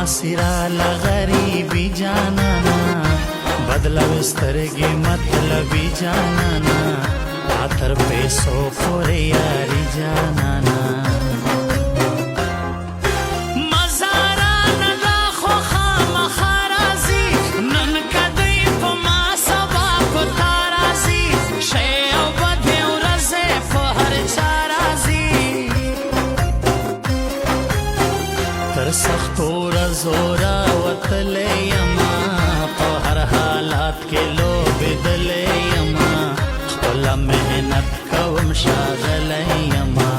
सिरा लगरीबी जानाना बदलाव स्तरगे मतलबी जानाना आतर पैसो पोरे यारी जानाना सख्तोर जोरा वतले यमा तो हर हालात के लो बिदले यमा खला मेहनत कवम शागल यमा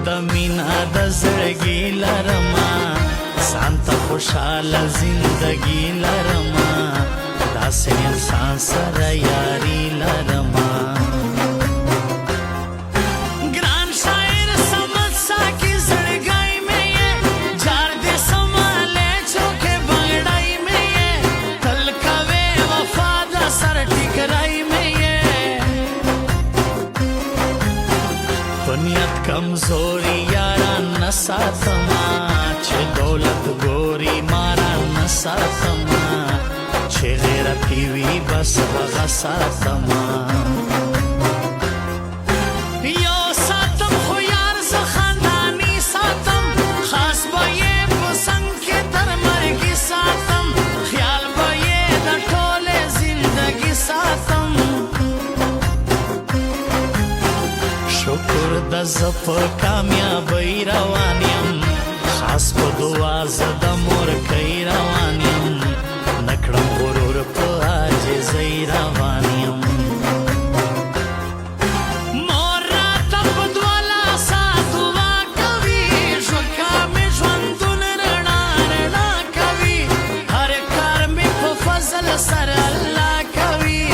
د مینا د زړګي لرما سانت خوشاله زندگی لرما داسې انسان سره یاري لرما ګران شاعر سمجھ ساکي زړګي مې جار دې سماله چوکه بنگړای مې تل کوي وفا د سر ټیکرای مې پنیت کمزوری یاران نساتما چه دولت گوری ماران نساتما چه غیرتی وی بس بغساتما یو ساتم خو یار ز خاندانی ساتم خاص بایې پسنګ کې تر مرګي ساتم خیال بایې د ټوله زندگی ساتم شکر د زپ کامیابی روانیم خاص په دعا زد مور کوي روانیم نکړم غرور په عاجزۍ روانیم مور راته په دوه لاسه دعا کوي ژوکا مې ژوندون رڼا رڼا کوي هر کار مې په فضل سره الله کوي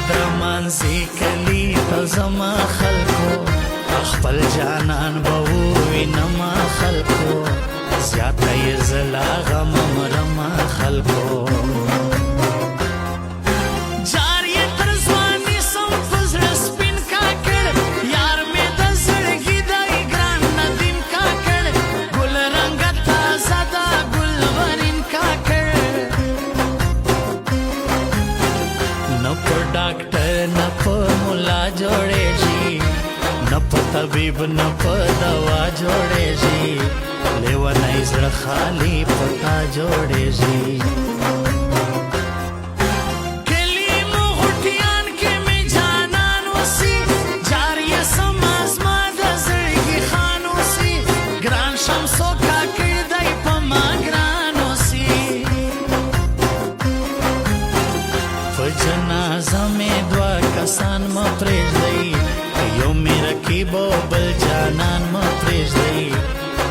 درمانزی کلی تزما خلکو خپل جانان بووی نما خلکو زیاده یې زلا غم مرما خلکو جار یې تر ځواني سم په زړه سپین کاکړ یار مې د زړګي دی ګران ندیم کاکړ ګل رنګه تازه ده ګلورین کاکړ न पर डॉक्टर न पर मुला जोड़े जी न पर तबीब न पर दवा जोड़े जी लेवा नहीं जड़ खाली पता जोड़े जी जनाजा में द्वा कसान म प्रेजदई यो मेरा की बोबल जानन म प्रेजदई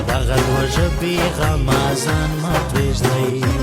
दगद वजबी गमाजान म प्रेजदई